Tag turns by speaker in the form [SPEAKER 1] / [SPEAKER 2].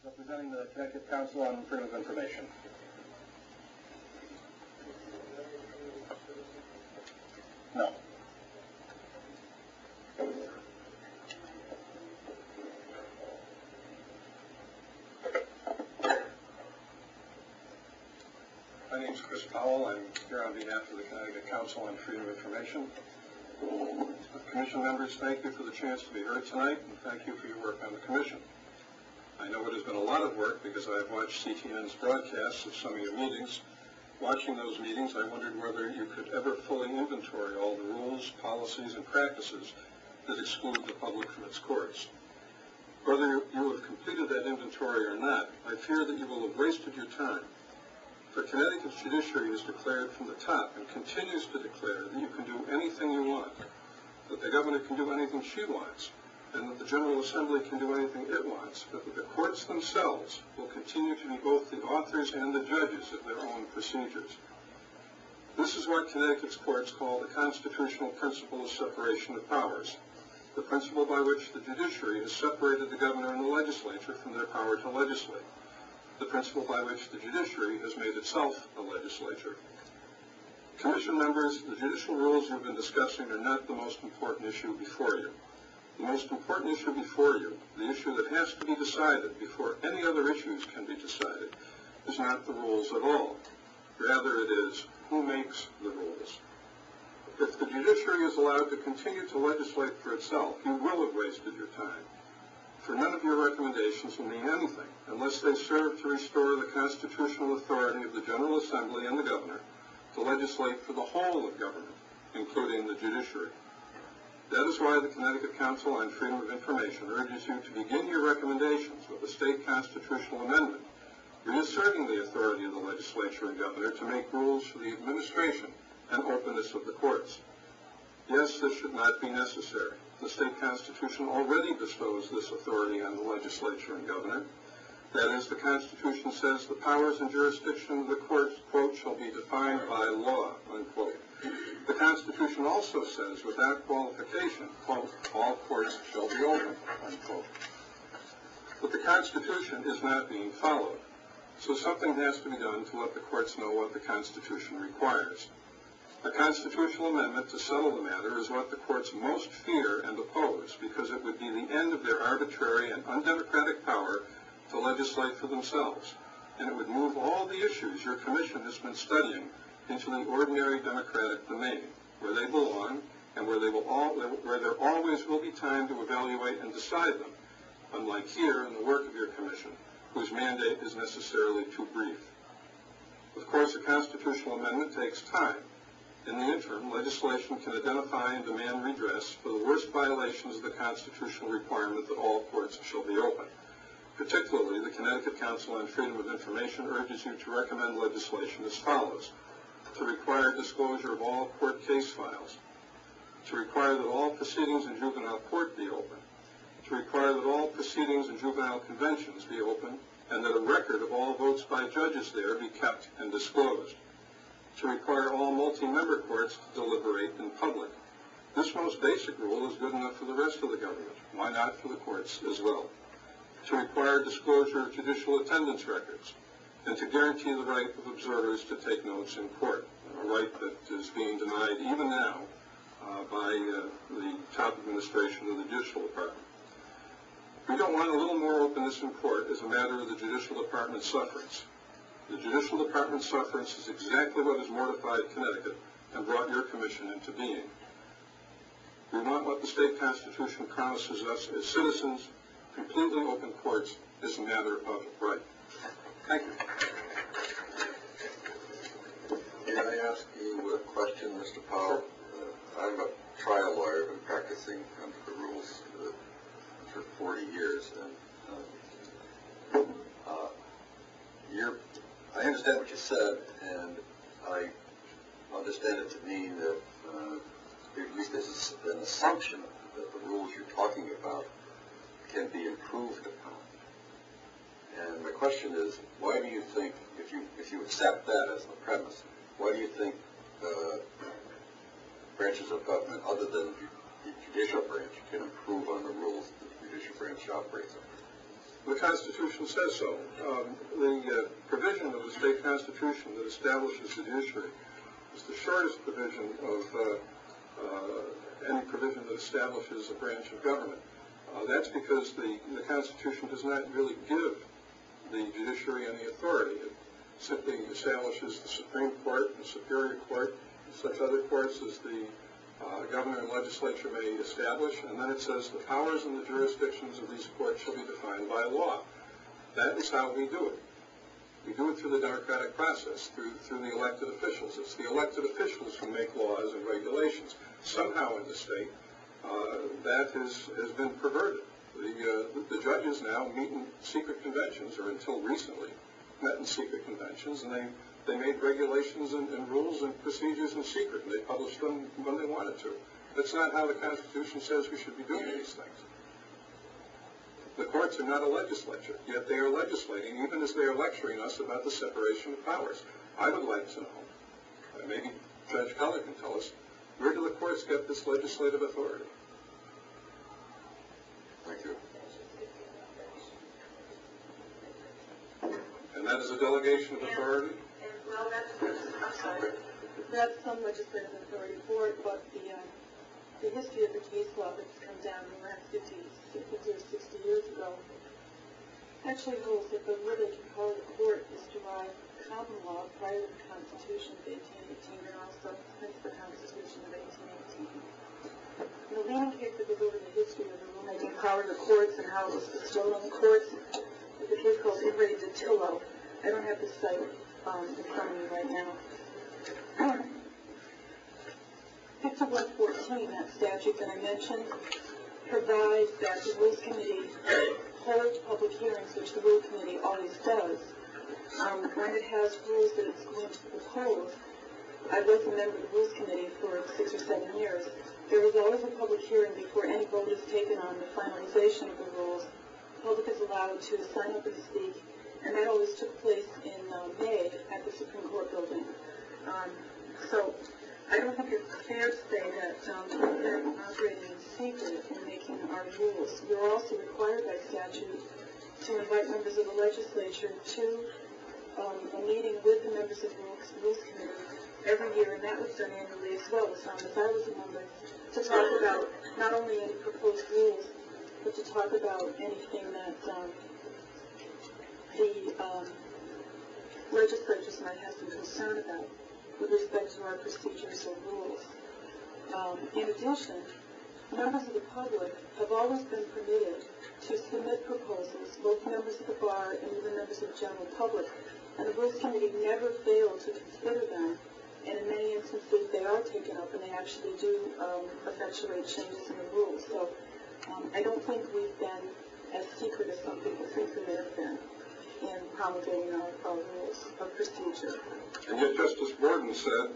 [SPEAKER 1] Representing the Connecticut Council on Freedom of Information. No.
[SPEAKER 2] My name is Chris Powell. I'm here on behalf of the Connecticut Council on Freedom of Information. Commission members, thank you for the chance to be heard tonight, and thank you for your work on the Commission. I know it has been a lot of work because I have watched CTN's broadcasts of some of your meetings. Watching those meetings, I wondered whether you could ever fully inventory all the rules, policies, and practices that exclude the public from its courts. Whether you have completed that inventory or not, I fear that you will have wasted your time. For Connecticut's judiciary has declared from the top and continues to declare that you can do anything you want, that the governor can do anything she wants, and that the General Assembly can do anything it wants, but that the courts themselves will continue to be both the authors and the judges of their own procedures. This is what Connecticut's courts call the constitutional principle of separation of powers, the principle by which the judiciary has separated the governor and the legislature from their power to legislate, the principle by which the judiciary has made itself a legislature. Commission members, the judicial rules you've been discussing are not the most important issue before you. The most important issue before you, the issue that has to be decided before any other issues can be decided, is not the rules at all. Rather, it is who makes the rules. If the judiciary is allowed to continue to legislate for itself, you will have wasted your time. For none of your recommendations will mean anything unless they serve to restore the constitutional authority of the General Assembly and the governor to legislate for the whole of government, including the judiciary. That is why the Connecticut Council on Freedom of Information urges you to begin your recommendations with a state constitutional amendment, reasserting the authority of the legislature and governor to make rules for the administration and openness of the courts. Yes, this should not be necessary. The state constitution already bestows this authority on the legislature and governor. That is, the Constitution says the powers and jurisdiction of the courts, quote, shall be defined by law, unquote. The Constitution also says, without qualification, quote, all courts shall be open, unquote. But the Constitution is not being followed, so something has to be done to let the courts know what the Constitution requires. A constitutional amendment to settle the matter is what the courts most fear and oppose, because it would be the end of their arbitrary and undemocratic power to legislate for themselves, and it would move all the issues your commission has been studying into the ordinary democratic domain, where they belong and where there always will be time to evaluate and decide them, unlike here in the work of your commission, whose mandate is necessarily too brief. Of course, a constitutional amendment takes time. In the interim, legislation can identify and demand redress for the worst violations of the constitutional requirement that all courts shall be open. Particularly, the Connecticut Council on Freedom of Information urges you to recommend legislation as follows: to require disclosure of all court case files, to require that all proceedings in juvenile court be open, to require that all proceedings in juvenile conventions be open, and that a record of all votes by judges there be kept and disclosed, to require all multi-member courts to deliberate in public. This most basic rule is good enough for the rest of the government. Why not for the courts as well? To require disclosure of judicial attendance records, and to guarantee the right of observers to take notes in court, a right that is being denied even now by the top administration of the Judicial Department. We don't want a little more openness in court as a matter of the Judicial Department's sufferance. The Judicial Department's sufferance is exactly what has mortified Connecticut and brought your commission into being. We want what the state constitution promises us as citizens. Completely open courts is a matter of right. Thank you.
[SPEAKER 3] May I ask you a question, Mr. Powell? I'm a trial lawyer. I've been practicing under the rules for 40 years. And I understand what you said, and I understand it to mean that at least there's an assumption that the rules you're talking about can be improved upon. And my question is, why do you think, if you accept that as the premise, why do you think branches of government other than the judicial branch can improve on the rules that the judicial branch operates under?
[SPEAKER 2] Constitution says so. The provision of the state constitution that establishes the judiciary is the shortest provision of any provision that establishes a branch of government. That's because the Constitution does not really give the judiciary any authority. It simply establishes the Supreme Court, the Superior Court, and such other courts as the governor and legislature may establish, and then it says the powers and the jurisdictions of these courts shall be defined by law. That is how we do it. We do it through the democratic process, through the elected officials. It's the elected officials who make laws and regulations. Somehow in the state, that has been perverted. The judges now meet in secret conventions, or until recently met in secret conventions, and they made regulations and rules and procedures in secret, and they published them when they wanted to. That's not how the Constitution says we should be doing these things. The courts are not a legislature, yet they are legislating, even as they are lecturing us about the separation of powers. I would like to know, maybe Judge Keller can tell us, where do the courts get this legislative authority?
[SPEAKER 3] Thank you.
[SPEAKER 2] And that is a delegation of authority?
[SPEAKER 4] Well, that's some legislative authority for it, but the history of the case law that's come down in the last 50 or 60 years ago actually rules that the way they can call the court is derived common law prior to the Constitution of 1818 and also since the Constitution of 1818. In the leading case that goes over the history of the rulemaking power of the courts and how it was bestowed on the courts is a case called Ingrate de Tillo. I don't have the site in front of me right now. 5114, that statute that I mentioned, provides that the Rules Committee holds public hearings, which the Rules Committee always does. When it has rules that it's going to propose, I was a member of the Rules Committee for 6 or 7 years. There was always a public hearing before any vote is taken on the finalization of the rules. The public is allowed to sign up and speak, and that always took place in May at the Supreme Court building. So I don't think it's fair to say that we're operating in secret in making our rules. We're also required by statute to invite members of the legislature to a meeting with the members of the Rules Committee every year, and that was done annually as well, as long as I was a member, to talk about not only any proposed rules, but to talk about anything that the legislatures might have some concern about with respect to our procedures or rules. In addition, members of the public have always been permitted to submit proposals, both members of the bar and even members of the general public, and the Rules Committee never failed to consider them, and in many instances they are taken up and they actually do effectuate changes in the rules. So I don't think we've been as secret as some people think we have been in promulgating our rules of procedure.
[SPEAKER 2] And yet Justice Borden said